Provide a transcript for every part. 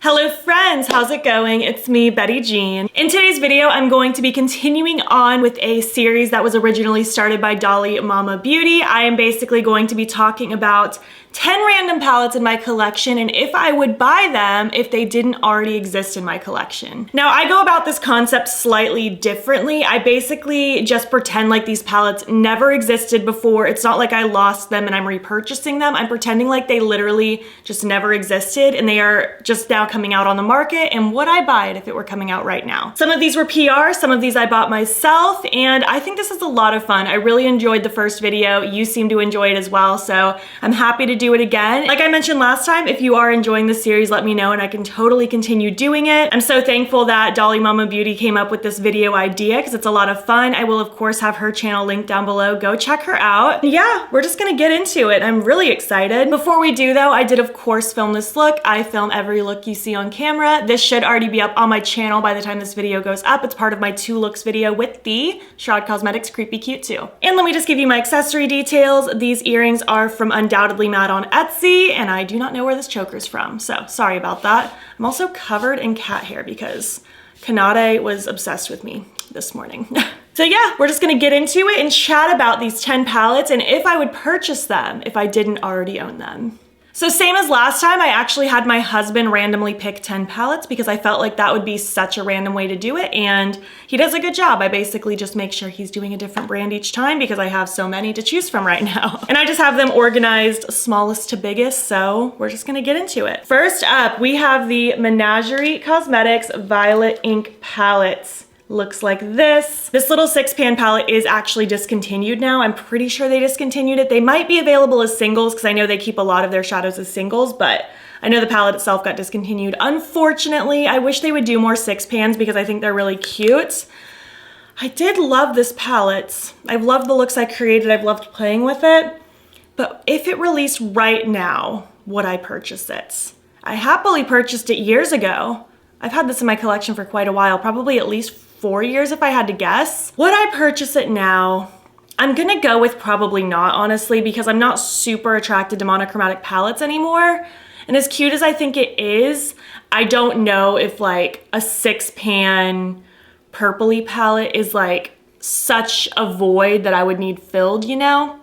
Hello friends, how's it going? It's me, Betty Jean. In today's video, I'm going to be continuing on with a series that was originally started by Dolly Mama Beauty. I am basically going to be talking about 10 random palettes in my collection and if I would buy them if they didn't already exist in my collection. Now, I go about this concept slightly differently. I basically just pretend like these palettes never existed before. It's not like I lost them and I'm repurchasing them. I'm pretending like they literally just never existed and they are just now coming out on the market, and would I buy it if it were coming out right now? Some of these were PR, some of these I bought myself, and I think this is a lot of fun. I really enjoyed the first video. You seem to enjoy it as well, so I'm happy to do it again. Like I mentioned last time, if you are enjoying this series, let me know and I can totally continue doing it. I'm so thankful that Dolly Mama Beauty came up with this video idea because it's a lot of fun. I will of course have her channel linked down below. Go check her out. Yeah, we're just gonna get into it. I'm really excited. Before we do though, I did of course film this look. I film every look you see on camera. This should already be up on my channel by the time this video goes up. It's part of my 2 looks video with the Shroud Cosmetics Creepy Cute 2. And let me just give you my accessory details. These earrings are from Undoubtedly Mad on Etsy, and I do not know where this choker's from, so sorry about that. I'm also covered in cat hair because Kanade was obsessed with me this morning. So yeah, we're just gonna get into it and chat about these 10 palettes and if I would purchase them if I didn't already own them. So same as last time, I actually had my husband randomly pick 10 palettes because I felt like that would be such a random way to do it, and he does a good job. I basically just make sure he's doing a different brand each time because I have so many to choose from right now. And I just have them organized smallest to biggest, so we're just gonna get into it. First up, we have the Menagerie Cosmetics Violet Ink palettes. Looks like this. This little 6-pan palette is actually discontinued now. I'm pretty sure they discontinued it. They might be available as singles because I know they keep a lot of their shadows as singles, but I know the palette itself got discontinued. Unfortunately, I wish they would do more 6-pans because I think they're really cute. I did love this palette. I've loved the looks I created. I've loved playing with it, but if it released right now, would I purchase it? I happily purchased it years ago. I've had this in my collection for quite a while, probably at least 4 years if I had to guess. Would I purchase it now? I'm gonna go with probably not, honestly, because I'm not super attracted to monochromatic palettes anymore. And as cute as I think it is, I don't know if like a 6-pan purpley palette is like such a void that I would need filled, you know?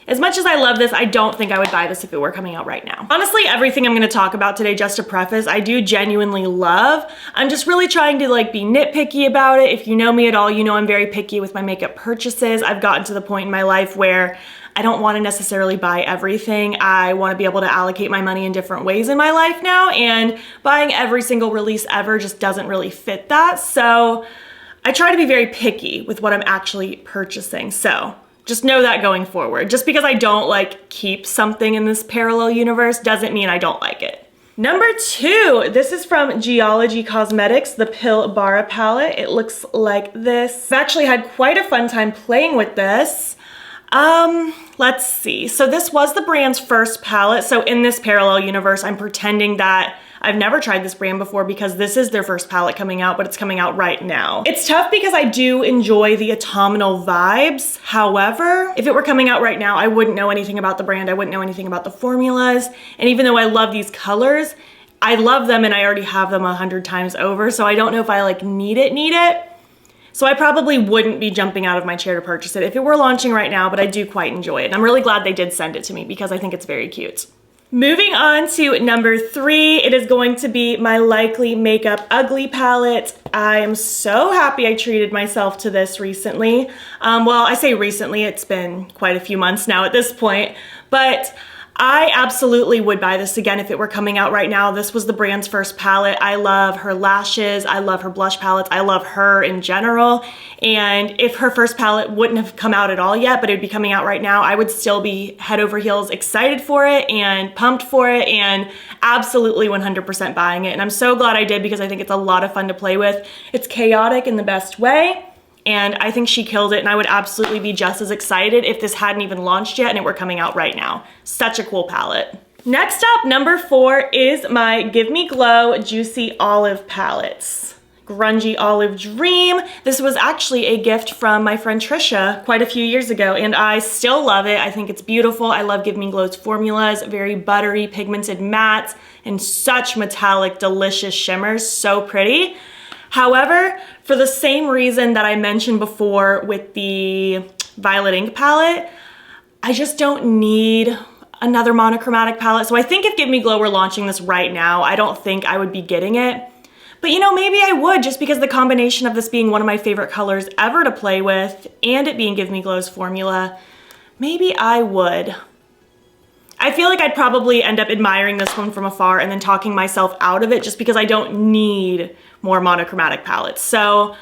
As much as I love this, I don't think I would buy this if it were coming out right now. Honestly, everything I'm gonna talk about today, just to preface, I do genuinely love. I'm just really trying to like be nitpicky about it. If you know me at all, you know I'm very picky with my makeup purchases. I've gotten to the point in my life where I don't wanna necessarily buy everything. I wanna be able to allocate my money in different ways in my life now, and buying every single release ever just doesn't really fit that. So I try to be very picky with what I'm actually purchasing. So just know that going forward. Just because I don't like keep something in this parallel universe doesn't mean I don't like it. Number 2, this is from Geology Cosmetics, the Pill Bara palette. It looks like this. I've actually had quite a fun time playing with this. Let's see. So this was the brand's first palette. So in this parallel universe, I'm pretending that I've never tried this brand before because this is their first palette coming out, but it's coming out right now. It's tough because I do enjoy the autumnal vibes. However, if it were coming out right now, I wouldn't know anything about the brand. I wouldn't know anything about the formulas. And even though I love these colors, I love them and I already have them 100 times over. So I don't know if I like need it. So I probably wouldn't be jumping out of my chair to purchase it if it were launching right now, but I do quite enjoy it. And I'm really glad they did send it to me because I think it's very cute. Moving on to number 3, it is going to be my Likely Makeup Ugly palette. I am so happy I treated myself to this recently. Well, I say recently, it's been quite a few months now at this point, but I absolutely would buy this again if it were coming out right now. This was the brand's first palette. I love her lashes. I love her blush palettes. I love her in general. And if her first palette wouldn't have come out at all yet, but it'd be coming out right now, I would still be head over heels excited for it and pumped for it and absolutely 100% buying it. And I'm so glad I did because I think it's a lot of fun to play with. It's chaotic in the best way. And I think she killed it, and I would absolutely be just as excited if this hadn't even launched yet and it were coming out right now. Such a cool palette. Next up, number 4 is my Give Me Glow Juicy Olive palettes. grungy olive dream. This was actually a gift from my friend Trisha quite a few years ago, and I still love it. I think it's beautiful. I love Give Me Glow's formulas, very buttery, pigmented mattes, and such metallic, delicious shimmers, so pretty. However, for the same reason that I mentioned before with the Violet Ink palette, I just don't need another monochromatic palette. So I think if Give Me Glow were launching this right now, I don't think I would be getting it. But you know, maybe I would, just because the combination of this being one of my favorite colors ever to play with and it being Give Me Glow's formula, maybe I would. I feel like I'd probably end up admiring this one from afar and then talking myself out of it just because I don't need more monochromatic palettes. So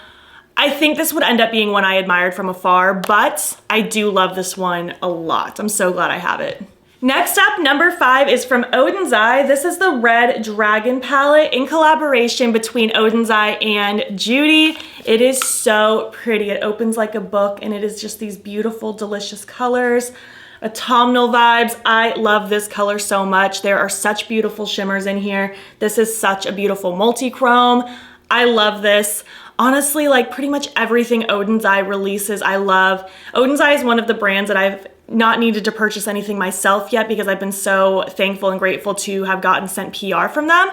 I think this would end up being one I admired from afar, but I do love this one a lot. I'm so glad I have it. Next up, number 5 is from Oden's Eye. This is the Red Dragon palette in collaboration between Oden's Eye and Judy. It is so pretty. It opens like a book and it is just these beautiful, delicious colors. Autumnal vibes. I love this color so much. There are such beautiful shimmers in here. This is such a beautiful multi-chrome. I love this. Honestly, like pretty much everything Oden's Eye releases, I love. Oden's Eye is one of the brands that I've not needed to purchase anything myself yet because I've been so thankful and grateful to have gotten sent PR from them.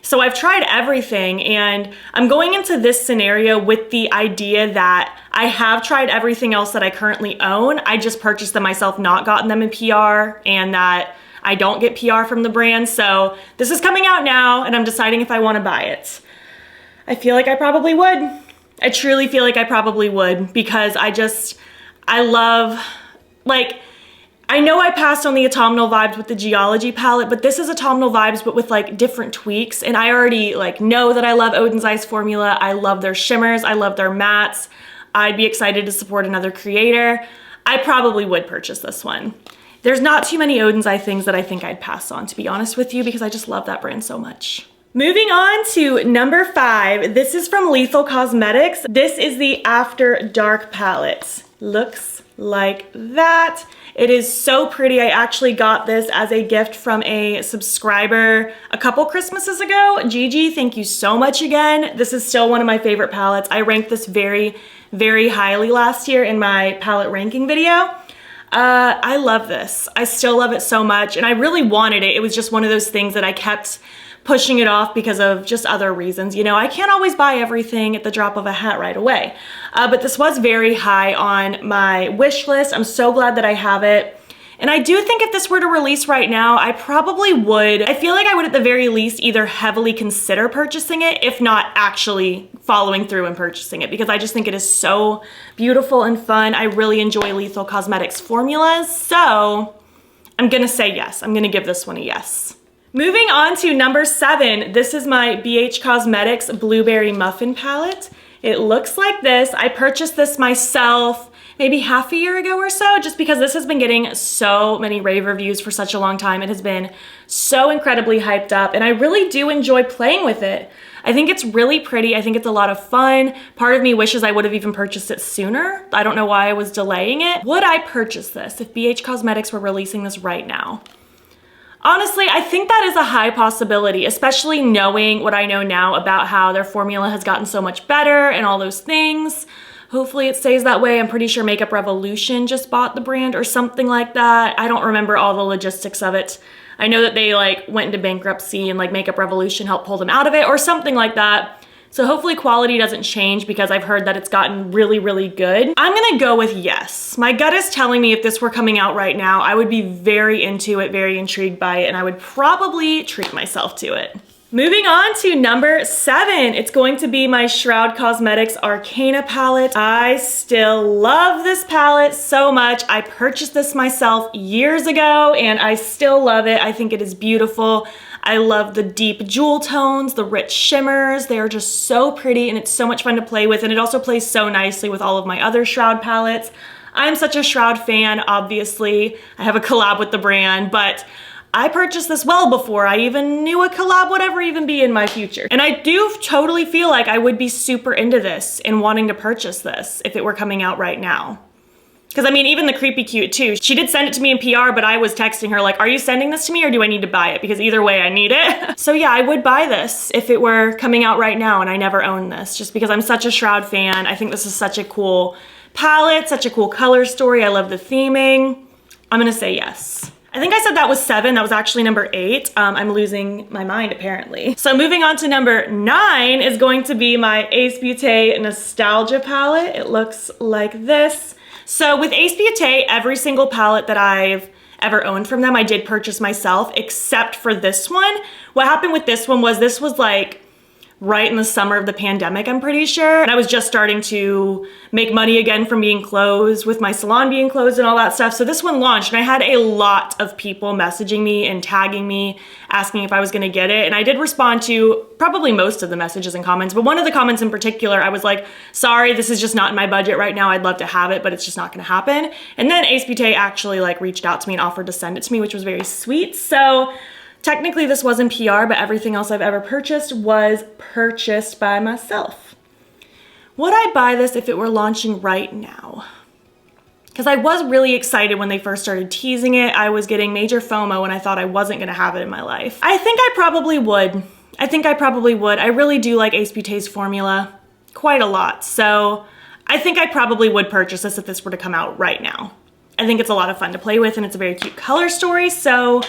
So I've tried everything, and I'm going into this scenario with the idea that I have tried everything else that I currently own. I just purchased them myself, not gotten them in PR, and that I don't get PR from the brand. So this is coming out now and I'm deciding if I want to buy it. I feel like I probably would. I truly feel like I probably would because I love, like, I know I passed on the autumnal vibes with the Geology palette, but this is autumnal vibes but with like different tweaks, and I already like know that I love Oden's Eye's formula. I love their shimmers, I love their mattes. I'd be excited to support another creator. I probably would purchase this one. There's not too many Oden's Eye things that I think I'd pass on, to be honest with you, because I just love that brand so much. Moving on to number 5, this is from Lethal Cosmetics. This is the After Dark palette. Looks like that. It is so pretty. I actually got this as a gift from a subscriber a couple Christmases ago. Gigi, thank you so much again. This is still one of my favorite palettes. I ranked this very, very highly last year in my palette ranking video. I love this. I still love it so much, and I really wanted it. It was just one of those things that I kept pushing it off because of just other reasons. You know, I can't always buy everything at the drop of a hat right away. But this was very high on my wish list. I'm so glad that I have it. And I do think if this were to release right now, I probably would. I feel like I would at the very least either heavily consider purchasing it, if not actually following through and purchasing it, because I just think it is so beautiful and fun. I really enjoy Lethal Cosmetics formulas. So I'm gonna say yes. I'm gonna give this one a yes. Moving on to number 7, this is my BH Cosmetics Blueberry Muffin palette. It looks like this. I purchased this myself maybe half a year ago or so, just because this has been getting so many rave reviews for such a long time. It has been so incredibly hyped up, and I really do enjoy playing with it. I think it's really pretty. I think it's a lot of fun. Part of me wishes I would have even purchased it sooner. I don't know why I was delaying it. Would I purchase this if BH Cosmetics were releasing this right now? Honestly, I think that is a high possibility, especially knowing what I know now about how their formula has gotten so much better and all those things. Hopefully it stays that way. I'm pretty sure Makeup Revolution just bought the brand or something like that. I don't remember all the logistics of it. I know that they like went into bankruptcy and like Makeup Revolution helped pull them out of it or something like that. So hopefully quality doesn't change because I've heard that it's gotten really, really good. I'm gonna go with yes. My gut is telling me if this were coming out right now, I would be very into it, very intrigued by it, and I would probably treat myself to it. Moving on to number 7, it's going to be my Shroud Cosmetics Arcana palette. I still love this palette so much. I purchased this myself years ago and I still love it. I think it is beautiful. I love the deep jewel tones, the rich shimmers. They are just so pretty and it's so much fun to play with, and it also plays so nicely with all of my other Shroud palettes. I'm such a Shroud fan, obviously. I have a collab with the brand, but I purchased this well before I even knew a collab would ever even be in my future. And I do totally feel like I would be super into this and wanting to purchase this if it were coming out right now. Because I mean, even the creepy cute too. She did send it to me in PR, but I was texting her like, are you sending this to me or do I need to buy it? Because either way I need it. So yeah, I would buy this if it were coming out right now, and I never owned this just because I'm such a Shroud fan. I think this is such a cool palette, such a cool color story. I love the theming. I'm gonna say yes. I think I said that was 7. That was actually number 8. I'm losing my mind apparently. So moving on to number 9 is going to be my Ace Beauté Nostalgia palette. It looks like this. So with Ace Beauté, every single palette that I've ever owned from them, I did purchase myself, except for this one. What happened with this one was this was like right in the summer of the pandemic, I'm pretty sure. And I was just starting to make money again from being closed, with my salon being closed and all that stuff. So this one launched and I had a lot of people messaging me and tagging me, asking if I was gonna get it. And I did respond to probably most of the messages and comments, but one of the comments in particular, I was like, sorry, this is just not in my budget right now. I'd love to have it, but it's just not gonna happen. And then Ace Beauté actually like reached out to me and offered to send it to me, which was very sweet. So technically this wasn't PR, but everything else I've ever purchased was purchased by myself. Would I buy this if it were launching right now? Because I was really excited when they first started teasing it. I was getting major FOMO and I thought I wasn't gonna have it in my life. I think I probably would. I really do like Ace Beauté's formula quite a lot. So I think I probably would purchase this if this were to come out right now. I think it's a lot of fun to play with and it's a very cute color story. So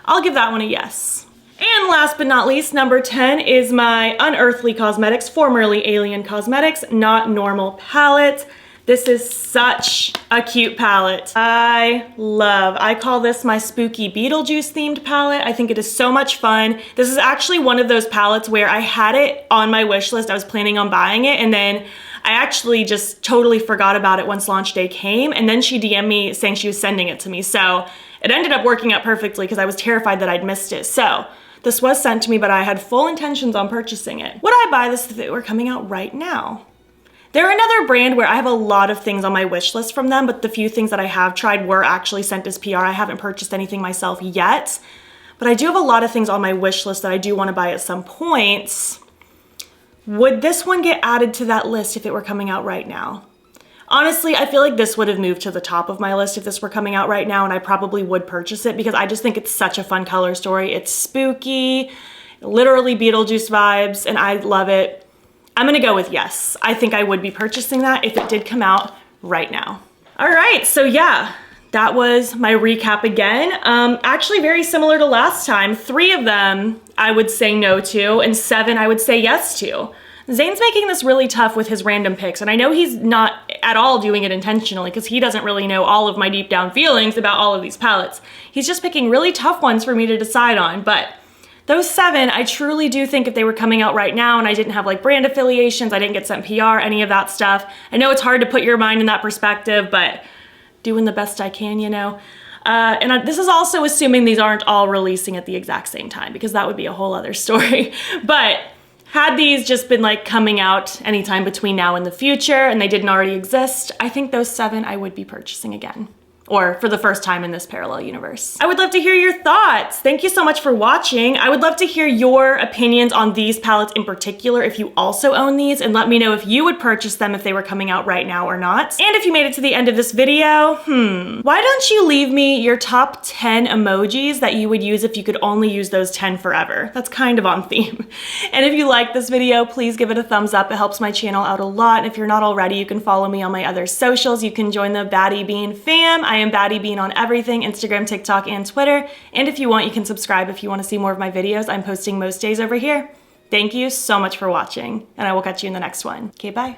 I'll give that one a yes. And last but not least, number 10 is my Unearthly Cosmetics, formerly Alien Cosmetics, Not Normal palette. This is such a cute palette. I call this my spooky Beetlejuice themed palette. I think it is so much fun. This is actually one of those palettes where I had it on my wish list. I was planning on buying it and then I actually just totally forgot about it once launch day came, and then she DM'd me saying she was sending it to me. So it ended up working out perfectly because I was terrified that I'd missed it. So this was sent to me, but I had full intentions on purchasing it. Would I buy this if it were coming out right now? They're another brand where I have a lot of things on my wish list from them, but the few things that I have tried were actually sent as PR. I haven't purchased anything myself yet, but I do have a lot of things on my wish list that I do want to buy at some point. Would this one get added to that list if it were coming out right now? Honestly, I feel like this would have moved to the top of my list if this were coming out right now, and I probably would purchase it because I just think it's such a fun color story. It's spooky, literally Beetlejuice vibes, and I love it. I'm gonna go with yes. I think I would be purchasing that if it did come out right now. All right, so yeah, that was my recap again. Actually very similar to last time. 3 of them I would say no to, and 7 I would say yes to. Zane's making this really tough with his random picks, and I know he's not at all doing it intentionally because he doesn't really know all of my deep down feelings about all of these palettes. He's just picking really tough ones for me to decide on, but those 7, I truly do think if they were coming out right now and I didn't have like brand affiliations, I didn't get sent PR, any of that stuff. I know it's hard to put your mind in that perspective, but doing the best I can, you know. This is also assuming these aren't all releasing at the exact same time because that would be a whole other story. But had these just been like coming out anytime between now and the future and they didn't already exist, I think those 7 I would be purchasing again. Or for the first time in this parallel universe. I would love to hear your thoughts. Thank you so much for watching. I would love to hear your opinions on these palettes in particular if you also own these, and let me know if you would purchase them if they were coming out right now or not. And if you made it to the end of this video, why don't you leave me your top 10 emojis that you would use if you could only use those 10 forever? That's kind of on theme. And if you like this video, please give it a thumbs up. It helps my channel out a lot. And if you're not already, you can follow me on my other socials. You can join the battybean fam. I am battybean on everything, Instagram, TikTok, and Twitter. And if you want, you can subscribe if you want to see more of my videos. I'm posting most days over here. Thank you so much for watching, and I will catch you in the next one. Okay, bye.